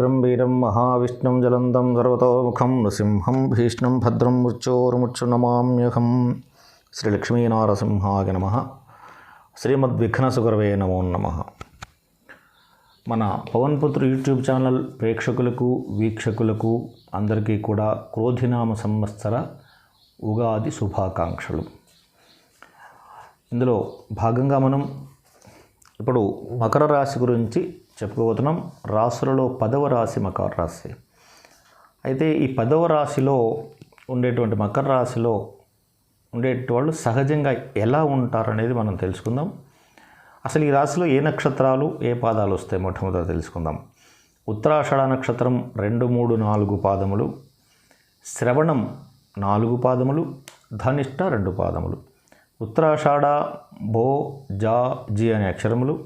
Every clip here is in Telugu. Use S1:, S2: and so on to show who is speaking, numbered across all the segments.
S1: ఉగ్రం వీరం మహావిష్ణుం జలందం సర్వతోముఖం నృసింహం భీష్ణం భద్రం మృత్యోర్ముచ్చునమామ్యహం. శ్రీ లక్ష్మీనారసింహాయ నమః. శ్రీమద్విఘ్నసుగురవే నమో నమః. మన పవన్ పుత్ర యూట్యూబ్ ఛానల్ ప్రేక్షకులకు వీక్షకులకు అందరికీ కూడా క్రోధినామ సంవత్సర ఉగాది శుభాకాంక్షలు. ఇందులో భాగంగా మనం ఇప్పుడు మకర రాశి గురించి చెప్పుకోబోతున్నాం. రాశులలో 10వ రాశి మకర రాశి. అయితే ఈ 10వ రాశిలో ఉండేటువంటి మకర రాశిలో ఉండేటువంటి వాళ్ళు సహజంగా ఎలా ఉంటారనేది మనం తెలుసుకుందాం. అసలు ఈ రాశిలో ఏ నక్షత్రాలు ఏ పాదాలు వస్తాయి మొట్టమొదట తెలుసుకుందాం. ఉత్తరాషాఢ నక్షత్రం 2, 3, 4 పాదములు, శ్రవణం 4 పాదములు, ధనిష్ట 2 పాదములు. ఉత్తరాషాఢ బో జా జి అనే అక్షరములు,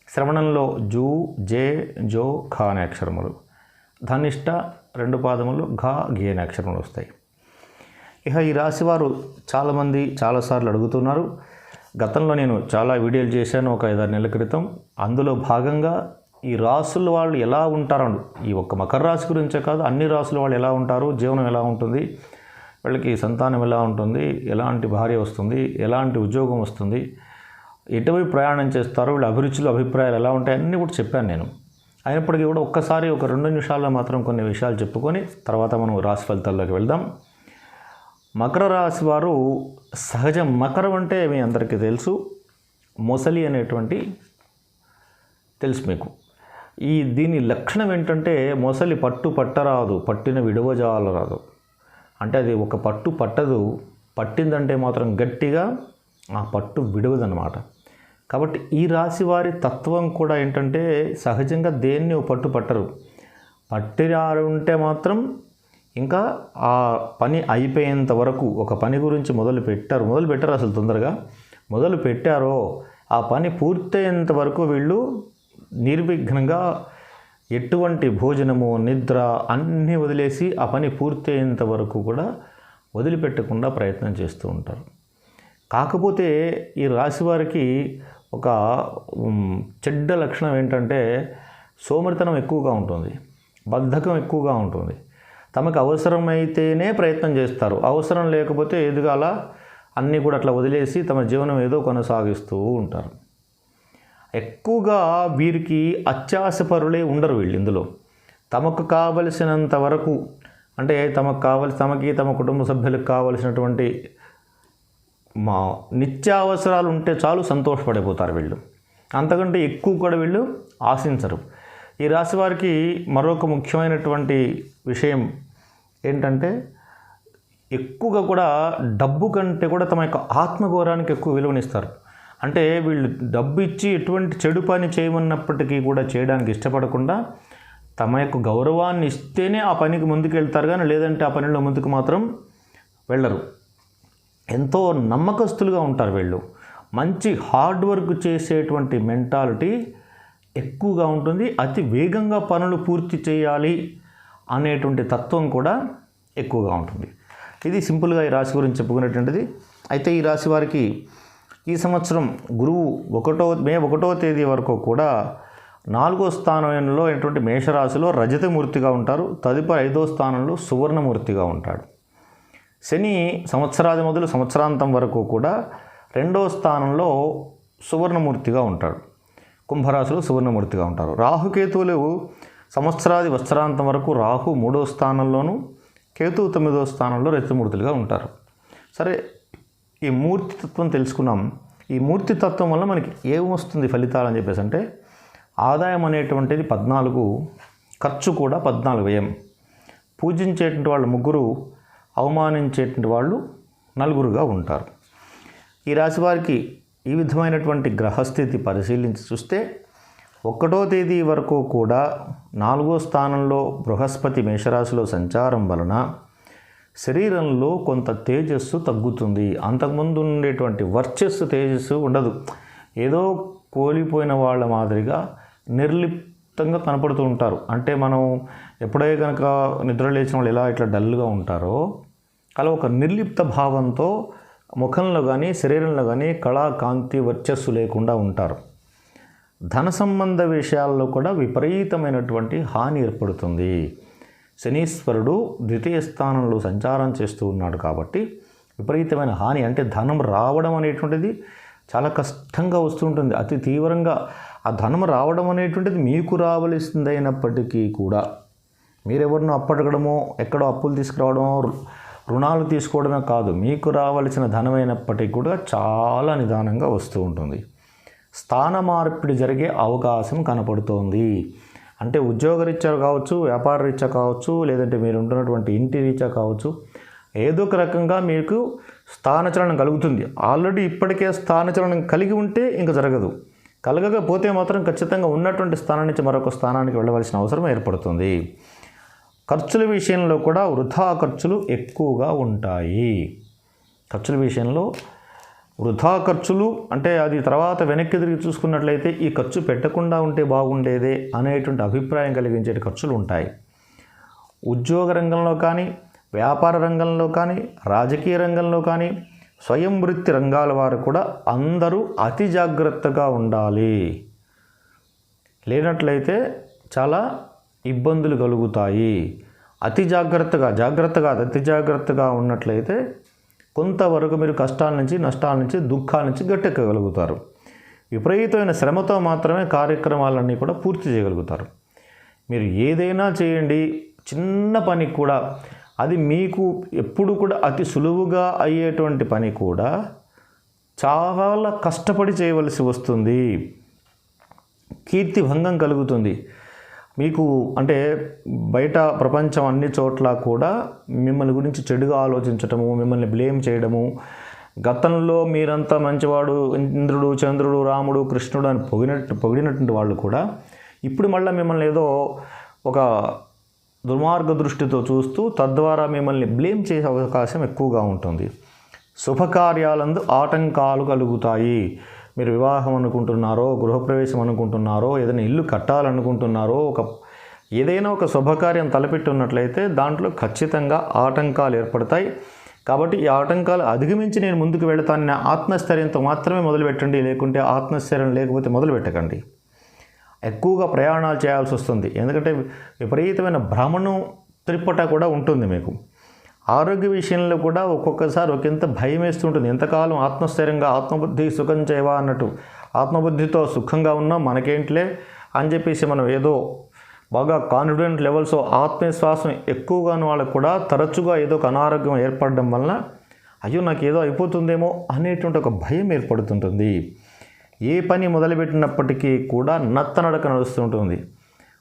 S1: శ్రవణంలో జూ జే జో ఖా అనే అక్షరములు, ధనిష్ట 2 పాదములు ఘా ఘీ అనే అక్షరములు వస్తాయి. ఇక ఈ రాశి వారు చాలామంది చాలాసార్లు అడుగుతున్నారు. గతంలో నేను చాలా వీడియోలు చేశాను ఒక 5-6 నెలల క్రితం. అందులో భాగంగా ఈ రాసుల వాళ్ళు ఎలా ఉంటారు, ఈ ఒక్క మకర రాశి గురించే కాదు అన్ని రాసుల వాళ్ళు ఎలా ఉంటారు, జీవనం ఎలా ఉంటుంది, వీళ్ళకి సంతానం ఎలా ఉంటుంది, ఎలాంటి భార్య వస్తుంది, ఎలాంటి ఉద్యోగం వస్తుంది, ఎటువైపు ప్రయాణం చేస్తారు, వీళ్ళ అభిరుచులు అభిప్రాయాలు ఎలా ఉంటాయి అన్నీ కూడా చెప్పాను నేను. అయినప్పటికీ కూడా ఒక్కసారి ఒక 2 నిమిషాల్లో మాత్రం కొన్ని విషయాలు చెప్పుకొని తర్వాత మనం రాశి ఫలితాల్లోకి వెళ్దాం. మకర రాశి వారు సహజం, మకరం అంటే మీ అందరికీ తెలుసు, మొసలి అనేటువంటి తెలుసు మీకు. దీని లక్షణం ఏంటంటే మొసలి పట్టు పట్టరాదు, పట్టిన విడవజాలరాదు. అంటే అది ఒక పట్టు పట్టదు, పట్టిందంటే మాత్రం గట్టిగా ఆ పట్టు విడవదన్నమాట. కాబట్టి ఈ రాశి వారి తత్వం కూడా ఏంటంటే సహజంగా దేన్ని పట్టు పట్టరు. పట్టిరారుంటే మాత్రం ఇంకా ఆ పని అయిపోయేంత వరకు ఒక పని గురించి మొదలు పెట్టారు అసలు తొందరగా మొదలు పెట్టారో ఆ పని పూర్తయ్యేంత వరకు వీళ్ళు నిర్విఘ్నంగా ఎటువంటి భోజనము నిద్ర అన్నీ వదిలేసి ఆ పని పూర్తయ్యేంత వరకు కూడా వదిలిపెట్టకుండా ప్రయత్నం చేస్తూ ఉంటారు. కాకపోతే ఈ రాశి వారికి ఒక చెడ్డ లక్షణం ఏంటంటే సోమరితనం ఎక్కువగా ఉంటుంది, బద్ధకం ఎక్కువగా ఉంటుంది. తమకు అవసరమైతేనే ప్రయత్నం చేస్తారు, అవసరం లేకపోతే ఎదుగాల అన్నీ కూడా అట్లా వదిలేసి తమ జీవనం ఏదో కొనసాగిస్తూ ఉంటారు. ఎక్కువగా వీరికి అత్యాశపరులే ఉండరు వీళ్ళు. ఇందులో తమకు కావలసినంత వరకు అంటే తమకి తమ కుటుంబ సభ్యులకు కావలసినటువంటి నిత్యావసరాలు ఉంటే చాలు సంతోషపడిపోతారు వీళ్ళు. అంతకంటే ఎక్కువ కూడా వీళ్ళు ఆశించరు. ఈ రాశి వారికి మరొక ముఖ్యమైనటువంటి విషయం ఏంటంటే ఎక్కువగా కూడా డబ్బు కంటే కూడా తమ యొక్క ఆత్మగౌరవానికి ఎక్కువ విలువనిస్తారు. అంటే వీళ్ళు డబ్బు ఇచ్చి ఎటువంటి చెడు పని చేయమన్నప్పటికీ కూడా చేయడానికి ఇష్టపడకుండా తమ యొక్క గౌరవాన్ని ఇస్తేనే ఆ పనికి ముందుకు వెళ్తారు, కానీ లేదంటే ఆ పనిలో ముందుకు మాత్రం వెళ్ళరు. ఎంతో నమ్మకస్తులుగా ఉంటారు వీళ్ళు. మంచి హార్డ్ వర్క్ చేసేటువంటి మెంటాలిటీ ఎక్కువగా ఉంటుంది. అతి వేగంగా పనులు పూర్తి చేయాలి అనేటువంటి తత్వం కూడా ఎక్కువగా ఉంటుంది. ఇది సింపుల్గా ఈ రాశి గురించి చెప్పుకునేటువంటిది. అయితే ఈ రాశి వారికి ఈ సంవత్సరం గురువు మే 1వ తేదీ వరకు కూడా 4వ స్థానంలో అయినటువంటి మేషరాశిలో రజతమూర్తిగా ఉంటారు. తదుపరి 5వ స్థానంలో సువర్ణమూర్తిగా ఉంటాడు. శని సంవత్సరాది మొదలు సంవత్సరాంతం వరకు కూడా 2వ స్థానంలో సువర్ణమూర్తిగా ఉంటాడు. కుంభరాశిలో సువర్ణమూర్తిగా ఉంటారు. రాహుకేతువులు సంవత్సరాది వత్సరాంతం వరకు రాహు 3వ స్థానంలోను, కేతువు 9వ స్థానంలో రజతమూర్తులుగా ఉంటారు. సరే, ఈ మూర్తితత్వం తెలుసుకున్నాం. ఈ మూర్తితత్వం వల్ల మనకి ఏమొస్తుంది ఫలితాలు అని చెప్పేసి అంటే ఆదాయం అనేటువంటిది 14, ఖర్చు కూడా 14 వ్యయం. పూజించేటువంటి వాళ్ళు 3, అవమానించేటువంటి వాళ్ళు 4గా ఉంటారు. ఈ రాశి వారికి ఈ విధమైనటువంటి గ్రహస్థితి పరిశీలించి చూస్తే 1వ తేదీ వరకు కూడా 4వ స్థానంలో బృహస్పతి మేషరాశిలో సంచారం వలన శరీరంలో కొంత తేజస్సు తగ్గుతుంది. అంతకుముందు ఉండేటువంటి వర్చస్సు తేజస్సు ఉండదు. ఏదో కోల్పోయిన వాళ్ళ మాదిరిగా నిర్లిప్తంగా కనపడుతూ ఉంటారు. అంటే మనం ఎప్పుడే కనుక నిద్ర లేచిన వాళ్ళు ఎలా ఇట్లా డల్గా ఉంటారో అలా ఒక నిర్లిప్త భావంతో ముఖంలో కానీ శరీరంలో కానీ కళా కాంతి వర్చస్సు లేకుండా ఉంటారు. ధన సంబంధ విషయాల్లో కూడా విపరీతమైనటువంటి హాని ఏర్పడుతుంది. శనీశ్వరుడు ద్వితీయ స్థానంలో సంచారం చేస్తూ ఉన్నాడు కాబట్టి విపరీతమైన హాని, అంటే ధనం రావడం అనేటువంటిది చాలా కష్టంగా వస్తుంటుంది. అతి తీవ్రంగా ఆ ధనం రావడం అనేటువంటిది మీకు రావలసిందైనప్పటికీ కూడా మీరెవరినో అప్పడగడమో, ఎక్కడో అప్పులు తీసుకురావడమో, రుణాలు తీసుకోవడమే కాదు, మీకు రావలసిన ధనమైనప్పటికీ కూడా చాలా నిదానంగా వస్తూ ఉంటుంది. స్థాన మార్పిడి జరిగే అవకాశం కనపడుతోంది. అంటే ఉద్యోగరీత్యా కావచ్చు, వ్యాపార రీత్యా కావచ్చు, లేదంటే మీరు ఉంటున్నటువంటి ఇంటి రీత్యా కావచ్చు, ఏదో ఒక రకంగా మీకు స్థానచలనం కలుగుతుంది. ఆల్రెడీ ఇప్పటికే స్థానచలనం కలిగి ఉంటే ఇంకా జరగదు. కలగకపోతే మాత్రం ఖచ్చితంగా ఉన్నటువంటి స్థానం నుంచి మరొక స్థానానికి వెళ్ళవలసిన అవసరం ఏర్పడుతుంది. ఖర్చుల విషయంలో కూడా వృధా ఖర్చులు ఎక్కువగా ఉంటాయి. ఖర్చుల విషయంలో వృధా ఖర్చులు అంటే అది తర్వాత వెనక్కి తిరిగి చూసుకున్నట్లయితే ఈ ఖర్చు పెట్టకుండా ఉంటే బాగుండేదే అనేటువంటి అభిప్రాయం కలిగించే ఖర్చులు ఉంటాయి. ఉద్యోగ రంగంలో కానీ, వ్యాపార రంగంలో కానీ, రాజకీయ రంగంలో కానీ, స్వయం వృత్తి రంగాల వారు కూడా అందరూ అతి జాగ్రత్తగా ఉండాలి. లేనట్లయితే చాలా ఇబ్బందులు కలుగుతాయి. అతి జాగ్రత్తగా ఉన్నట్లయితే కొంతవరకు మీరు కష్టాల నుంచి, నష్టాల నుంచి, దుఃఖాల నుంచి గట్టెక్కగలుగుతారు. విపరీతమైన శ్రమతో మాత్రమే కార్యక్రమాలన్నీ కూడా పూర్తి చేయగలుగుతారు. మీరు ఏదైనా చేయండి, చిన్న పని కూడా, అది మీకు ఎప్పుడు కూడా అతి సులువుగా అయ్యేటువంటి పని కూడా చాలా కష్టపడి చేయవలసి వస్తుంది. కీర్తి భంగం కలుగుతుంది మీకు. అంటే బయట ప్రపంచం అన్ని చోట్ల కూడా మిమ్మల్ని గురించి చెడుగా ఆలోచించటము, మిమ్మల్ని బ్లేమ్ చేయడము, గతంలో మీరంతా మంచివాడు, ఇంద్రుడు, చంద్రుడు, రాముడు, కృష్ణుడు అని పొగిడినటువంటి వాళ్ళు కూడా ఇప్పుడు మళ్ళీ మిమ్మల్ని ఏదో ఒక దుర్మార్గ దృష్టితో చూస్తూ తద్వారా మిమ్మల్ని బ్లేమ్ చేసే అవకాశం ఎక్కువగా ఉంటుంది. శుభకార్యాలందు ఆటంకాలు కలుగుతాయి. మీరు వివాహం అనుకుంటున్నారో, గృహప్రవేశం అనుకుంటున్నారో, ఏదైనా ఇల్లు కట్టాలనుకుంటున్నారో, ఏదైనా ఒక శుభకార్యం తలపెట్టి ఉన్నట్లయితే దాంట్లో ఖచ్చితంగా ఆటంకాలు ఏర్పడతాయి. కాబట్టి ఈ ఆటంకాలు అధిగమించి నేను ముందుకు వెళతానని ఆత్మస్థైర్యంతో మాత్రమే మొదలుపెట్టండి. లేకుంటే ఆత్మస్థైర్యం లేకపోతే మొదలుపెట్టకండి. ఎక్కువగా ప్రయాణాలు చేయాల్సి వస్తుంది. ఎందుకంటే విపరీతమైన భ్రమణం త్రిప్పట కూడా ఉంటుంది మీకు. ఆరోగ్య విషయంలో కూడా ఒక్కొక్కసారి ఒకంత భయం వేస్తుంటుంది. ఎంతకాలం ఆత్మస్థైర్యంగా ఆత్మబుద్ధి సుఖం చేయవా అన్నట్టు, ఆత్మబుద్ధితో సుఖంగా ఉన్నాం మనకేంటిలే అని చెప్పేసి మనం ఏదో బాగా కాన్ఫిడెంట్ లెవెల్స్, ఆత్మవిశ్వాసం ఎక్కువగా ఉన్న వాళ్ళకు కూడా తరచుగా ఏదో ఒక అనారోగ్యం ఏర్పడడం వలన అయ్యో నాకు ఏదో అయిపోతుందేమో అనేటువంటి ఒక భయం ఏర్పడుతుంటుంది. ఏ పని మొదలుపెట్టినప్పటికీ కూడా నత్తనడక నడుస్తుంటుంది.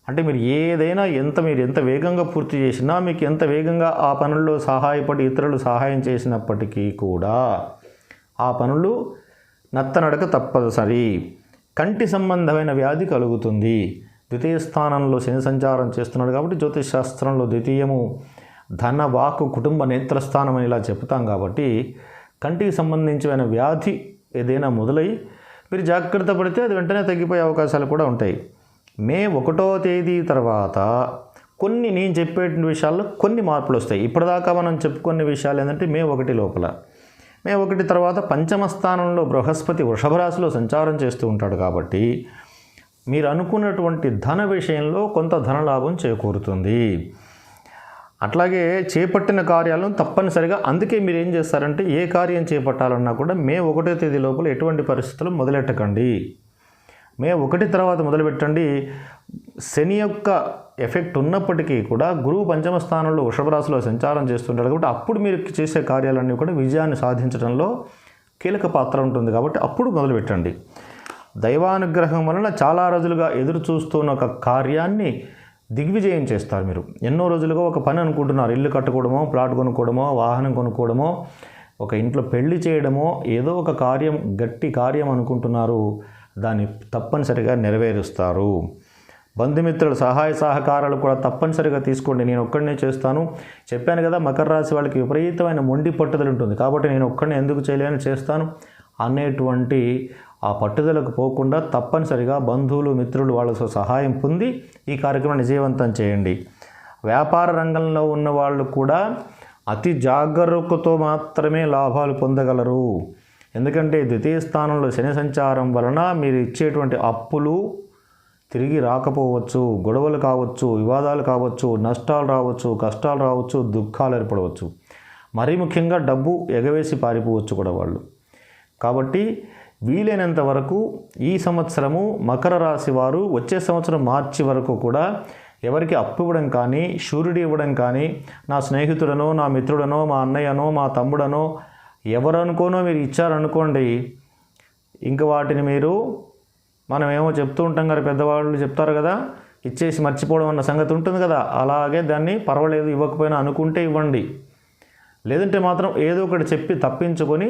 S1: అంటే మీరు ఏదైనా మీరు ఎంత వేగంగా పూర్తి చేసినా, మీకు ఎంత వేగంగా ఆ పనుల్లో సహాయపడి ఇతరులు సహాయం చేసినప్పటికీ కూడా ఆ పనులు నత్తనడక తప్పనిసరి. కంటి సంబంధమైన వ్యాధి కలుగుతుంది. ద్వితీయ స్థానంలో శని సంచారం చేస్తున్నాడు కాబట్టి జ్యోతిష్ శాస్త్రంలో ద్వితీయము ధన, వాక్కు, కుటుంబ, నేత్రస్థానం అని ఇలా చెప్తాం. కాబట్టి కంటికి సంబంధించిన వ్యాధి ఏదైనా మొదలై మీరు జాగ్రత్త పడితే అది వెంటనే తగ్గిపోయే అవకాశాలు కూడా ఉంటాయి. మే 1వ తేదీ తర్వాత నేను చెప్పే విషయాల్లో కొన్ని మార్పులు వస్తాయి. ఇప్పటిదాకా మనం చెప్పుకునే విషయాలు ఏంటంటే మే 1 లోపల. మే 1 తర్వాత పంచమ స్థానంలో బృహస్పతి వృషభ రాశిలో సంచారం చేస్తూ ఉంటాడు కాబట్టి మీరు అనుకున్నటువంటి ధన విషయంలో కొంత ధనలాభం చేకూరుతుంది. అట్లాగే చేపట్టిన కార్యాలను తప్పనిసరిగా, అందుకే మీరు ఏం చేస్తారంటే ఏ కార్యం చేపట్టాలన్నా కూడా మే 1వ తేదీ లోపల ఎటువంటి పరిస్థితులు మొదలెట్టకండి. మే 1 తర్వాత మొదలుపెట్టండి. శని యొక్క ఎఫెక్ట్ ఉన్నప్పటికీ కూడా గురువు పంచమ స్థానంలో వృషభ రాశిలో సంచారం చేస్తుంటాడు కాబట్టి అప్పుడు మీరు చేసే కార్యాలన్నీ కూడా విజయాన్ని సాధించడంలో కీలక పాత్ర ఉంటుంది. కాబట్టి అప్పుడు మొదలుపెట్టండి. దైవానుగ్రహం వలన చాలా రోజులుగా ఎదురు చూస్తున్న ఒక కార్యాన్ని దిగ్విజయం చేస్తారు. మీరు ఎన్నో రోజులుగా ఒక పని అనుకుంటున్నారు, ఇల్లు కట్టుకోవడమో, ప్లాట్ కొనుక్కోవడమో, వాహనం కొనుక్కోవడమో, ఒక ఇంట్లో పెళ్లి చేయడమో, ఏదో ఒక కార్యం, గట్టి కార్యం అనుకుంటున్నారు, దాన్ని తప్పనిసరిగా నెరవేరుస్తారు. బంధుమిత్రుల సహాయ సహకారాలు కూడా తప్పనిసరిగా తీసుకోండి. నేను ఒక్కడినే చేస్తాను, చెప్పాను కదా మకర రాశి వాళ్ళకి విపరీతమైన మొండి పట్టుదల ఉంటుంది కాబట్టి నేను ఒక్కడినే ఎందుకు చేయలేని చేస్తాను అనేటువంటి ఆ పట్టుదలకు పోకుండా తప్పనిసరిగా బంధువులు, మిత్రులు వాళ్ళతో సహాయం పొంది ఈ కార్యక్రమాన్ని విజయవంతం చేయండి. వ్యాపార రంగంలో ఉన్న వాళ్ళు కూడా అతి జాగరూకతో మాత్రమే లాభాలు పొందగలరు. ఎందుకంటే ద్వితీయ స్థానంలో శని సంచారం వలన మీరు ఇచ్చేటువంటి అప్పులు తిరిగి రాకపోవచ్చు, గొడవలు కావచ్చు, వివాదాలు కావచ్చు, నష్టాలు రావచ్చు, కష్టాలు రావచ్చు, దుఃఖాలు ఏర్పడవచ్చు. మరీ ముఖ్యంగా డబ్బు ఎగవేసి పారిపోవచ్చు కూడా వాళ్ళు. కాబట్టి వీలైనంత వరకు ఈ సంవత్సరము మకర రాశి వారు వచ్చే సంవత్సరం మార్చి వరకు కూడా ఎవరికి అప్పు ఇవ్వడం కానీ, షూరిటీ ఇవ్వడం కానీ, నా స్నేహితుడనో, నా మిత్రుడనో, మా అన్నయ్యనో, మా తమ్ముడనో ఎవరనుకోనో మీరు ఇచ్చారనుకోండి, ఇంక వాటిని మీరు మనమేమో చెప్తూ ఉంటాం కదా, పెద్దవాళ్ళు చెప్తారు కదా, ఇచ్చేసి మర్చిపోవడం అన్న సంగతి ఉంటుంది కదా, అలాగే దాన్ని పర్వాలేదు ఇవ్వకపోయినా అనుకుంటే ఇవ్వండి. లేదంటే మాత్రం ఏదో ఒకటి చెప్పి తప్పించుకొని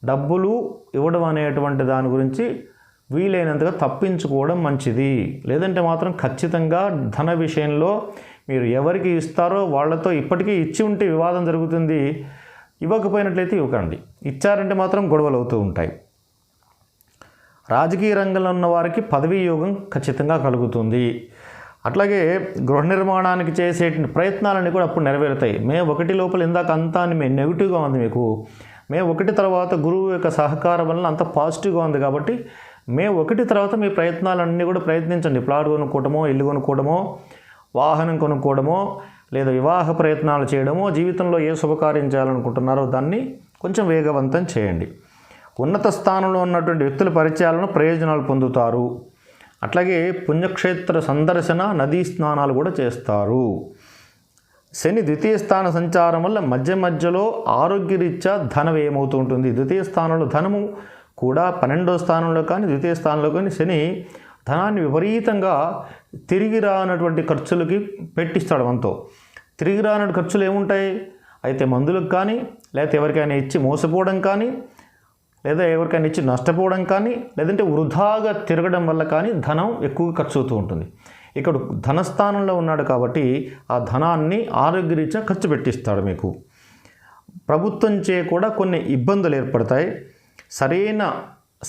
S1: డబ్బులు ఇవ్వడం అనేటువంటి దాని గురించి వీలైనంతగా తప్పించుకోవడం మంచిది. లేదంటే మాత్రం ఖచ్చితంగా ధన విషయంలో మీరు ఎవరికి ఇస్తారో వాళ్ళతో ఇప్పటికీ ఇచ్చి ఉంటే వివాదం జరుగుతుంది, ఇవ్వకపోయినట్లయితే ఇవ్వకండి. ఇచ్చారంటే మాత్రం గొడవలు అవుతూ ఉంటాయి. రాజకీయ రంగంలో ఉన్న వారికి పదవీ యోగం ఖచ్చితంగా కలుగుతుంది. అట్లాగే గృహ నిర్మాణానికి చేసే ప్రయత్నాలన్నీ కూడా అప్పుడు నెరవేరుతాయి. మే 1 లోపల ఇందాక అంతా నెగిటివ్గా ఉంది మీకు. మే 1 తర్వాత గురువు యొక్క సహకారం వలన అంత పాజిటివ్గా ఉంది. కాబట్టి మే 1 తర్వాత మీ ప్రయత్నాలన్నీ కూడా ప్రయత్నించండి. ప్లాట్ కొనుక్కోవడమో, ఇల్లు కొనుక్కోవడమో, వాహనం కొనుక్కోవడమో, లేదా వివాహ ప్రయత్నాలు చేయడమో, జీవితంలో ఏ శుభకార్యం చేయాలనుకుంటున్నారో దాన్ని కొంచెం వేగవంతం చేయండి. ఉన్నత స్థానంలో ఉన్నటువంటి వ్యక్తుల పరిచయాలను ప్రయోజనాలు పొందుతారు. అట్లాగే పుణ్యక్షేత్ర సందర్శన, నదీ స్నానాలు కూడా చేస్తారు. శని ద్వితీయ స్థాన సంచారం వల్ల మధ్యలో ఆరోగ్యరీత్యా ధన వ్యయమవుతూ ఉంటుంది. ద్వితీయ స్థానంలో ధనము కూడా 12వ స్థానంలో కానీ ద్వితీయ స్థానంలో కానీ శని ధనాన్ని విపరీతంగా తిరిగి రానటువంటి ఖర్చులకి పెట్టిస్తాడు. మనతో తిరిగి రానటువంటి ఖర్చులు ఏముంటాయి? అయితే మందులకు కానీ, లేకపోతే ఎవరికైనా ఇచ్చి మోసపోవడం కానీ, లేదా ఎవరికైనా ఇచ్చి నష్టపోవడం కానీ, లేదంటే వృధాగా తిరగడం వల్ల కానీ ధనం ఎక్కువగా ఖర్చు అవుతూ ఉంటుంది. ఇక్కడ ధనస్థానంలో ఉన్నాడు కాబట్టి ఆ ధనాన్ని ఆరోగ్యరీత్యా ఖర్చు పెట్టిస్తాడు మీకు. ప్రభుత్వంచే కూడా కొన్ని ఇబ్బందులు ఏర్పడతాయి. సరైన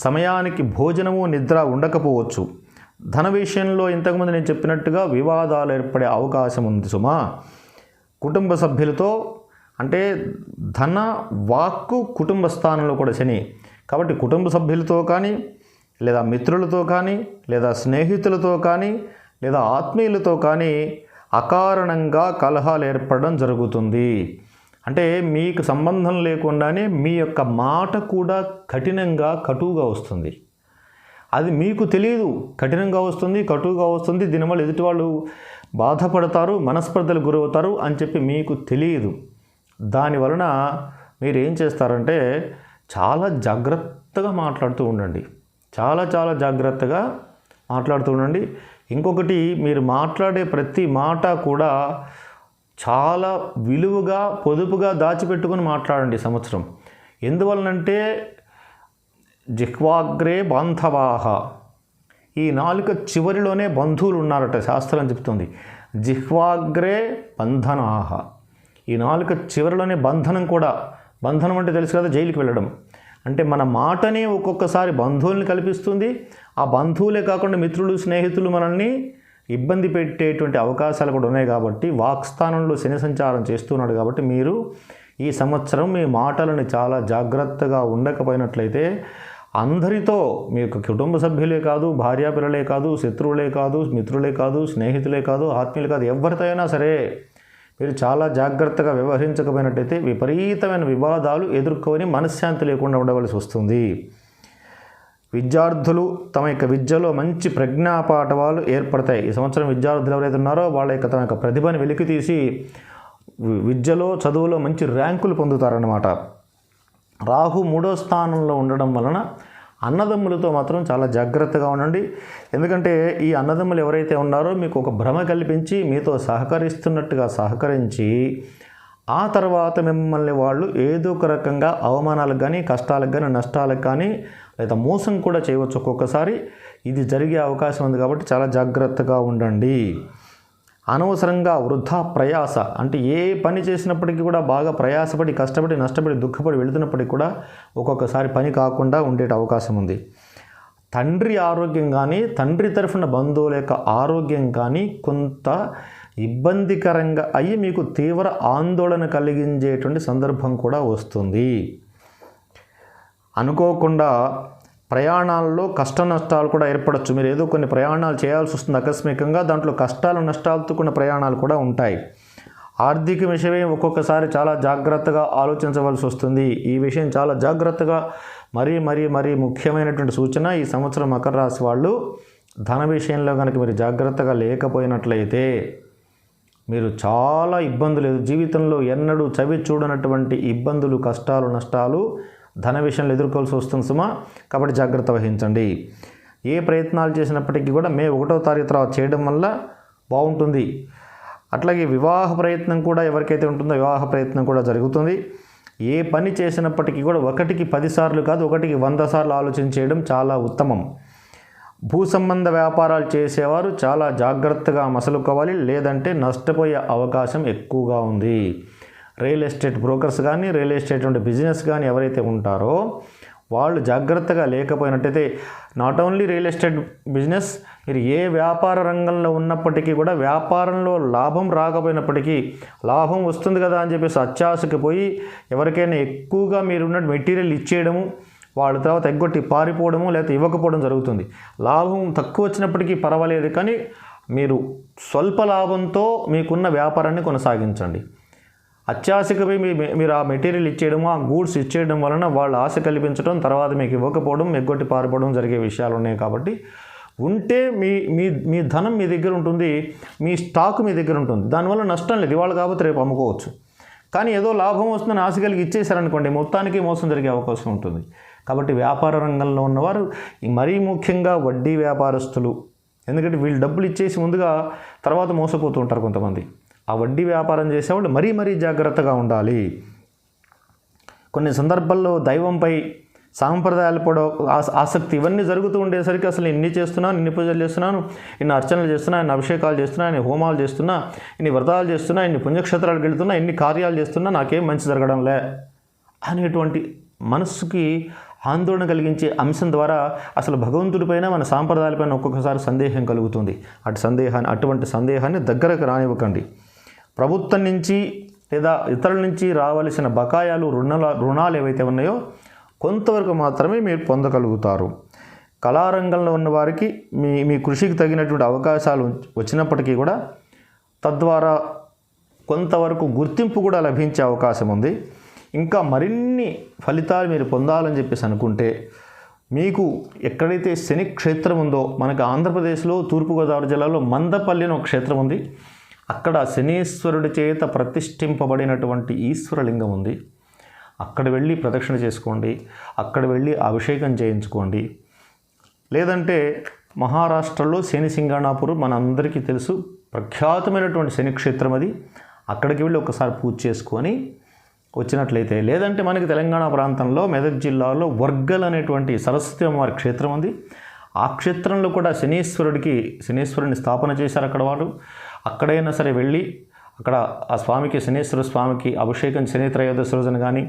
S1: సమయానికి భోజనము, నిద్ర ఉండకపోవచ్చు. ధన విషయంలో ఇంతకుముందు నేను చెప్పినట్టుగా వివాదాలు ఏర్పడే అవకాశం ఉంది సుమా. కుటుంబ సభ్యులతో అంటే ధన, వాక్కు, కుటుంబ స్థానంలో కూడా శని. కాబట్టి కుటుంబ సభ్యులతో కానీ, లేదా మిత్రులతో కానీ, లేదా స్నేహితులతో కానీ, లేదా ఆత్మీయులతో కానీ అకారణంగా కలహాలు ఏర్పడడం జరుగుతుంది. అంటే మీకు సంబంధం లేకుండానే మీ యొక్క మాట కూడా కఠినంగా, కటువుగా వస్తుంది. అది మీకు తెలియదు, కఠినంగా వస్తుంది, కటువుగా వస్తుంది. దీనివల్ల ఎదుటి వాళ్ళు బాధపడతారు, మనస్పర్ధలు గురవుతారు అని చెప్పి మీకు తెలియదు. దానివలన మీరు ఏం చేస్తారంటే చాలా జాగ్రత్తగా మాట్లాడుతూ ఉండండి. చాలా జాగ్రత్తగా మాట్లాడుతూ ఉండండి. ఇంకొకటి, మీరు మాట్లాడే ప్రతి మాట కూడా చాలా విలువగా, పొదుపుగా దాచిపెట్టుకొని మాట్లాడండి సంవత్సరం. ఎందువలనంటే జిహ్వాగ్రే బాంధవాహ, ఈ నాలుక చివరిలోనే బంధువులు ఉన్నారట శాస్త్రం చెప్తుంది. జిహ్వాగ్రే బంధనాహ, ఈ నాలుక చివరిలోనే బంధనం కూడా. బంధనం అంటే తెలుసు కదా, జైలుకి వెళ్ళడం. అంటే మన మాటనే ఒక్కొక్కసారి బంధువుల్ని కల్పిస్తుంది. ఆ బంధువులే కాకుండా మిత్రులు, స్నేహితులు మనల్ని ఇబ్బంది పెట్టేటువంటి అవకాశాలు కూడా ఉన్నాయి. కాబట్టి వాక్స్థానంలో శని సంచారం చేస్తున్నాడు. కాబట్టి మీరు ఈ సంవత్సరం మీ మాటలను చాలా జాగ్రత్తగా ఉండకపోయినట్లయితే అందరితో, మీ యొక్క కుటుంబ సభ్యులే కాదు, భార్యాపిల్లలే కాదు, శత్రువులే కాదు, మిత్రులే కాదు, స్నేహితులే కాదు, ఆత్మీయులే కాదు, ఎవరితో అయినా సరే మీరు చాలా జాగ్రత్తగా వ్యవహరించకపోయినట్టయితే విపరీతమైన వివాదాలు ఎదుర్కొని మనశ్శాంతి లేకుండా ఉండవలసి వస్తుంది. విద్యార్థులు తమ యొక్క విద్యలో మంచి ప్రజ్ఞాపాఠవాలు ఏర్పడతాయి. ఈ సంవత్సరం విద్యార్థులు ఎవరైతే ఉన్నారో వాళ్ళ యొక్క తమ యొక్క ప్రతిభను వెలికితీసి విద్యలో, చదువులో మంచి ర్యాంకులు పొందుతారన్నమాట. రాహు 3వ స్థానంలో ఉండడం వలన అన్నదమ్ములతో మాత్రం చాలా జాగ్రత్తగా ఉండండి. ఎందుకంటే ఈ అన్నదమ్ములు ఎవరైతే ఉన్నారో మీకు ఒక భ్రమ కల్పించి మీతో సహకరిస్తున్నట్టుగా సహకరించి ఆ తర్వాత మిమ్మల్ని వాళ్ళు ఏదో ఒక రకంగా అవమానాలకు కానీ, కష్టాలకు కానీ, నష్టాలకు కానీ, లేదా మోసం కూడా చేయవచ్చు ఒక్కొక్కసారి. ఇది జరిగే అవకాశం ఉంది. కాబట్టి చాలా జాగ్రత్తగా ఉండండి. అనవసరంగా వృధా ప్రయాస, అంటే ఏ పని చేసినప్పటికీ కూడా బాగా ప్రయాసపడి, కష్టపడి, నష్టపడి, దుఃఖపడి వెళుతున్నప్పటికీ కూడా ఒక్కొక్కసారి పని కాకుండా ఉండే అవకాశం ఉంది. తండ్రి ఆరోగ్యం కానీ, తండ్రి తరఫున బంధువుల యొక్క ఆరోగ్యం కానీ కొంత ఇబ్బందికరంగా అయ్యి మీకు తీవ్ర ఆందోళన కలిగించేటువంటి సందర్భం కూడా వస్తుంది. అనుకోకుండా ప్రయాణాల్లో కష్ట నష్టాలు కూడా ఏర్పడవచ్చు. మీరు ఏదో కొన్ని ప్రయాణాలు చేయాల్సి వస్తుంది ఆకస్మికంగా, దాంట్లో కష్టాలు నష్టాలతో కూడిన ప్రయాణాలు కూడా ఉంటాయి. ఆర్థిక విషయమే ఒక్కొక్కసారి చాలా జాగ్రత్తగా ఆలోచించవలసి వస్తుంది. ఈ విషయం చాలా జాగ్రత్తగా మరీ ముఖ్యమైనటువంటి సూచన. ఈ సంవత్సరం మకర రాశి వాళ్ళు ధన విషయంలో కనుక మీరు జాగ్రత్తగా లేకపోయినట్లయితే మీరు చాలా ఇబ్బందులు, జీవితంలో ఎన్నడూ చవి చూడనటువంటి ఇబ్బందులు, కష్టాలు, నష్టాలు ధన విషయంలో ఎదుర్కోవాల్సి వస్తుంది సుమా. కాబట్టి జాగ్రత్త వహించండి. ఏ ప్రయత్నాలు చేసినప్పటికీ కూడా మే 1వ తారీఖు తర్వాత చేయడం వల్ల బాగుంటుంది. అట్లాగే వివాహ ప్రయత్నం కూడా ఎవరికైతే ఉంటుందో వివాహ ప్రయత్నం కూడా జరుగుతుంది. ఏ పని చేసినప్పటికీ కూడా 1కి 10 సార్లు కాదు, 1కి 100 సార్లు ఆలోచన చేయడం చాలా ఉత్తమం. భూ సంబంధ వ్యాపారాలు చేసేవారు చాలా జాగ్రత్తగా మసలుకోవాలి, లేదంటే నష్టపోయే అవకాశం ఎక్కువగా ఉంది. రియల్ ఎస్టేట్ బ్రోకర్స్ కానీ, రియల్ ఎస్టేట్ బిజినెస్ కానీ ఎవరైతే ఉంటారో వాళ్ళు జాగ్రత్తగా లేకపోయినట్టయితే, not only real estate business, మీరు ఏ వ్యాపార రంగంలో ఉన్నప్పటికీ కూడా వ్యాపారంలో లాభం రాకపోయినప్పటికీ లాభం వస్తుంది కదా అని చెప్పేసి అత్యాశకి పోయి ఎవరికైనా ఎక్కువగా మీరున్న మెటీరియల్ ఇచ్చేయడము, వాళ్ళ తర్వాత ఎగ్గొట్టి పారిపోవడము లేకపోతే ఇవ్వకపోవడం జరుగుతుంది. లాభం తక్కువ వచ్చినప్పటికీ పర్వాలేదు, కానీ మీరు స్వల్ప లాభంతో మీకున్న వ్యాపారాన్ని కొనసాగించండి. అత్యాశకి పోయి మీరు ఆ మెటీరియల్ ఇచ్చేయడము, ఆ గూడ్స్ ఇచ్చేయడం వలన వాళ్ళు ఆశ కల్పించడం, తర్వాత మీకు ఇవ్వకపోవడం, ఎగ్గొట్టి పారిపోవడం జరిగే విషయాలు ఉన్నాయి. కాబట్టి ఉంటే మీ ధనం మీ దగ్గర ఉంటుంది, మీ స్టాక్ మీ దగ్గర ఉంటుంది, దానివల్ల నష్టం లేదు. ఇవాళ కాబట్టి రేపు అమ్ముకోవచ్చు. కానీ ఏదో లాభం వస్తుందని ఆశ కలిగి ఇచ్చేసారనుకోండి, మొత్తానికి మోసం జరిగే అవకాశం ఉంటుంది. కాబట్టి వ్యాపార రంగంలో ఉన్నవారు, మరీ ముఖ్యంగా వడ్డీ వ్యాపారస్తులు, ఎందుకంటే వీళ్ళు డబ్బులు ఇచ్చేసి ముందుగా తర్వాత మోసపోతూ ఉంటారు కొంతమంది. ఆ వడ్డీ వ్యాపారం చేసేవాళ్ళు మరీ జాగ్రత్తగా ఉండాలి. కొన్ని సందర్భాల్లో దైవంపై సాంప్రదాయాలు కూడా ఆసక్తి ఇవన్నీ జరుగుతూ ఉండేసరికి అసలు ఇన్ని చేస్తున్నాను, ఇన్ని పూజలు చేస్తున్నాను, ఇన్ని అర్చనలు చేస్తున్నా, ఇన్ని అభిషేకాలు చేస్తున్నా, ఇన్ని హోమాలు చేస్తున్నా, ఇన్ని వ్రతాలు చేస్తున్నా, ఇన్ని పుణ్యక్షేత్రాలకు వెళ్తున్నా, ఇన్ని కార్యాలు చేస్తున్నా, నాకేం మంచి జరగడంలే అనేటువంటి మనస్సుకి ఆందోళన కలిగించే అంశం ద్వారా అసలు భగవంతుడిపైన, మన సాంప్రదాయాలపైన ఒక్కొక్కసారి సందేహం కలుగుతుంది. అటువంటి సందేహాన్ని దగ్గరకు రానివ్వకండి. ప్రభుత్వం నుంచి లేదా ఇతరుల నుంచి రావలసిన బకాయాలు, రుణాలు ఏవైతే ఉన్నాయో కొంతవరకు మాత్రమే మీరు పొందగలుగుతారు. కళారంగంలో ఉన్న వారికి మీ కృషికి తగినటువంటి అవకాశాలు వచ్చినప్పటికీ కూడా తద్వారా కొంతవరకు గుర్తింపు కూడా లభించే అవకాశం ఉంది. ఇంకా మరిన్ని ఫలితాలు మీరు పొందాలని చెప్పేసి అనుకుంటే, మీకు ఎక్కడైతే శని క్షేత్రం ఉందో, మనకు ఆంధ్రప్రదేశ్లో తూర్పుగోదావరి జిల్లాలో మందపల్లి అని ఒక క్షేత్రం ఉంది. అక్కడ శనీశ్వరుడి చేత ప్రతిష్ఠింపబడినటువంటి ఈశ్వరలింగం ఉంది. అక్కడ వెళ్ళి ప్రదక్షిణ చేసుకోండి, అక్కడ వెళ్ళి అభిషేకం చేయించుకోండి. లేదంటే మహారాష్ట్రలో శని సింగణాపురం మన అందరికీ తెలుసు, ప్రఖ్యాతమైనటువంటి శని క్షేత్రం అది. అక్కడికి వెళ్ళి ఒకసారి పూజ చేసుకొని వచ్చినట్లయితే, లేదంటే మనకి తెలంగాణ ప్రాంతంలో మెదక్ జిల్లాలో వర్గల్ అనేటువంటి సరస్వతి అమ్మవారి క్షేత్రం ఉంది. ఆ క్షేత్రంలో కూడా శనీశ్వరుని స్థాపన చేశారు అక్కడ వారు. అక్కడైనా సరే వెళ్ళి అక్కడ ఆ స్వామికి, శనీశ్వర స్వామికి అభిషేకం శని త్రయోదశి రోజున కానీ,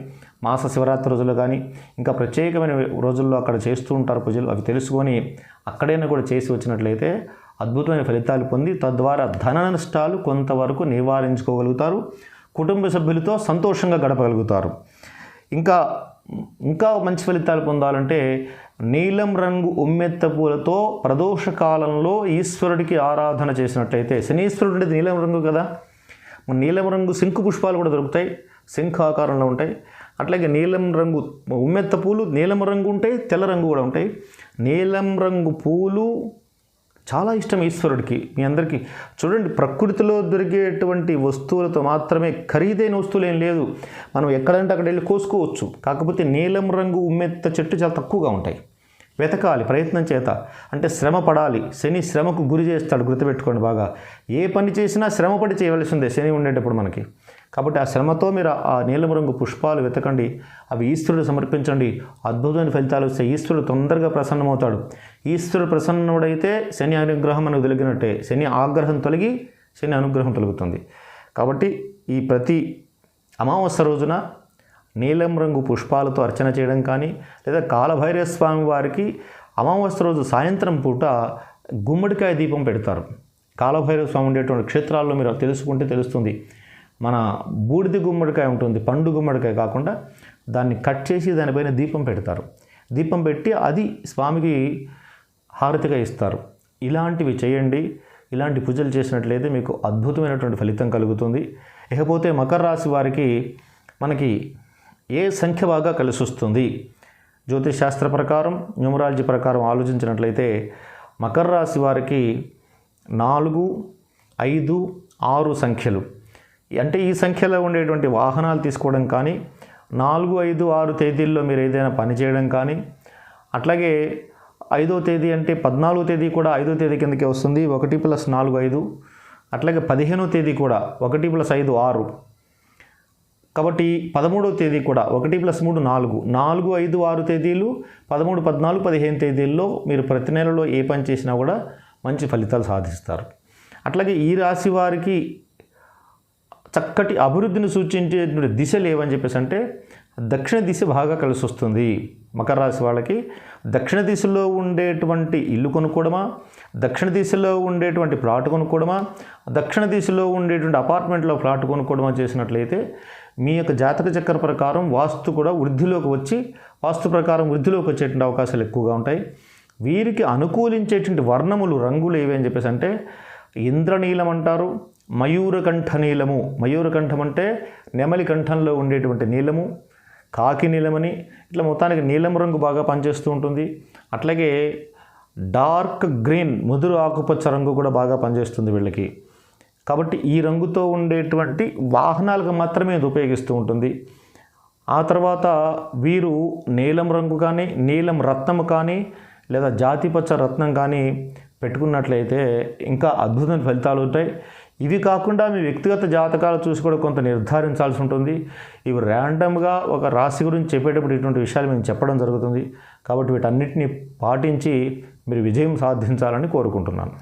S1: మాస శివరాత్రి రోజులు కానీ, ఇంకా ప్రత్యేకమైన రోజుల్లో అక్కడ చేస్తూ ఉంటారు పూజలు. అవి తెలుసుకొని అక్కడైనా కూడా చేసి వచ్చినట్లయితే అద్భుతమైన ఫలితాలు పొంది తద్వారా ధన నష్టాలు కొంతవరకు నివారించుకోగలుగుతారు. కుటుంబ సభ్యులతో సంతోషంగా గడపగలుగుతారు. ఇంకా మంచి ఫలితాలు పొందాలంటే నీలం రంగు ఉమ్మెత్త పూలతో ప్రదోష కాలంలో ఈశ్వరుడికి ఆరాధన చేసినట్లయితే, శనీశ్వరుడు అనేది నీలం రంగు కదా, నీలం రంగు శంకు పుష్పాలు కూడా దొరుకుతాయి, శంఖ ఆకారంలో ఉంటాయి. అట్లాగే నీలం రంగు ఉమ్మెత్త పూలు నీలం రంగు ఉంటాయి, తెల్ల రంగు కూడా ఉంటాయి. నీలం రంగు పూలు చాలా ఇష్టం ఈశ్వరుడికి. మీ అందరికీ చూడండి, ప్రకృతిలో దొరికేటువంటి వస్తువులతో మాత్రమే, ఖరీదైన వస్తువులు ఏం లేదు, మనం ఎక్కడంటే అక్కడ వెళ్ళి కోసుకోవచ్చు. కాకపోతే నీలం రంగు ఉమ్మెత్త చెట్టు చాలా తక్కువగా ఉంటాయి. వెతకాలి ప్రయత్నం చేత, అంటే శ్రమ పడాలి. శని శ్రమకు గురి చేస్తాడు, గుర్తుపెట్టుకోండి బాగా. ఏ పని చేసినా శ్రమపడి చేయవలసిందే శని ఉండేటప్పుడు మనకి. కాబట్టి ఆ శ్రమతో మీరు ఆ నీలం రంగు పుష్పాలు వెతకండి, అవి ఈశ్వరుడు సమర్పించండి. అద్భుతమైన ఫలితాలు వస్తాయి. ఈశ్వరుడు తొందరగా ప్రసన్నమవుతాడు. ఈశ్వరుడు ప్రసన్నుడైతే శని అనుగ్రహం మనకు తొలగినట్టే. శని ఆగ్రహం తొలగి శని అనుగ్రహం తొలుగుతుంది. కాబట్టి ఈ ప్రతి అమావాస్య రోజున నీలం రంగు పుష్పాలతో అర్చన చేయడం కానీ, లేదా కాలభైరవ స్వామి వారికి అమావాస్య రోజు సాయంత్రం పూట గుమ్మడికాయ దీపం పెడతారు. కాలభైరవ స్వామి ఉండేటువంటి క్షేత్రాల్లో మీరు తెలుసుకుంటే తెలుస్తుంది. మన బూడిద గుమ్మడికాయ ఉంటుంది, పండు గుమ్మడికాయ కాకుండా దాన్ని కట్ చేసి దానిపైన దీపం పెడతారు. దీపం పెట్టి అది స్వామికి హారతిగా ఇస్తారు. ఇలాంటివి చేయండి. ఇలాంటి పూజలు చేసినట్లయితే మీకు అద్భుతమైనటువంటి ఫలితం కలుగుతుంది. ఇకపోతే మకర రాశి వారికి మనకి ఏ సంఖ్య బాగా కలిసి వస్తుంది? జ్యోతిష్ శాస్త్ర ప్రకారం, న్యూమరాలజీ ప్రకారం ఆలోచించినట్లయితే మకర రాశి వారికి 4, 5, 6 సంఖ్యలు, అంటే ఈ సంఖ్యలో ఉండేటువంటి వాహనాలు తీసుకోవడం కానీ, 4, 5, 6 తేదీల్లో మీరు ఏదైనా పని చేయడం కానీ, అట్లాగే 5వ తేదీ అంటే 14వ తేదీ కూడా 5వ తేదీ కిందకే వస్తుంది. 1 + 4 5. అట్లాగే 15వ తేదీ కూడా 1 + 5 6. కాబట్టి 13వ తేదీ కూడా 1 + 3 4. 4, 5, 6 తేదీలు, 13, 14, 15 తేదీల్లో మీరు ప్రతి నెలలో ఏ పని చేసినా కూడా మంచి ఫలితాలు సాధిస్తారు. అట్లాగే ఈ రాశి వారికి చక్కటి అభివృద్ధిని సూచించేటువంటి దిశలు ఏవని చెప్పేసి అంటే దక్షిణ దిశ బాగా కలిసి వస్తుంది. మకర రాశి వాళ్ళకి దక్షిణ దిశలో ఉండేటువంటి ఇల్లు కొనుక్కోవడమా, దక్షిణ దిశలో ఉండేటువంటి ప్లాట్ కొనుక్కోవడమా, దక్షిణ దిశలో ఉండేటువంటి అపార్ట్మెంట్లో ప్లాట్ కొనుక్కోవడమా చేసినట్లయితే మీ యొక్క జాతక చక్ర ప్రకారం వాస్తు కూడా వృద్ధిలోకి వచ్చి, వాస్తు ప్రకారం వృద్ధిలోకి వచ్చేటువంటి అవకాశాలు ఎక్కువగా ఉంటాయి. వీరికి అనుకూలించేటువంటి వర్ణములు, రంగులు ఏవి అని చెప్పేసి అంటే ఇంద్రనీలం అంటారు, మయూరకంఠ నీలము. మయూరకంఠం అంటే నెమలి కంఠంలో ఉండేటువంటి నీలము, కాకి నీలమని, ఇట్లా మొత్తానికి నీలం రంగు బాగా పనిచేస్తూ ఉంటుంది. అట్లాగే డార్క్ గ్రీన్, ముదురు ఆకుపచ్చ రంగు కూడా బాగా పనిచేస్తుంది వీళ్ళకి. కాబట్టి ఈ రంగుతో ఉండేటువంటి వాహనాలకు మాత్రమే ఇది ఉపయోగిస్తూ ఉంటుంది. ఆ తర్వాత వీరు నీలం రంగు కానీ, నీలం రత్నము కానీ, లేదా జాతిపచ్చ రత్నం కానీ పెట్టుకున్నట్లయితే ఇంకా అద్భుతమైన ఫలితాలు ఉంటాయి. ఇవి కాకుండా మీ వ్యక్తిగత జాతకాలు చూసి కూడా కొంత నిర్ధారించాల్సి ఉంటుంది. ఇవి ర్యాండమ్గా ఒక రాశి గురించి చెప్పేటప్పుడు ఇటువంటి విషయాలు మేము చెప్పడం జరుగుతుంది. కాబట్టి వీటన్నిటిని పాటించి మీరు విజయం సాధించాలని కోరుకుంటున్నాను.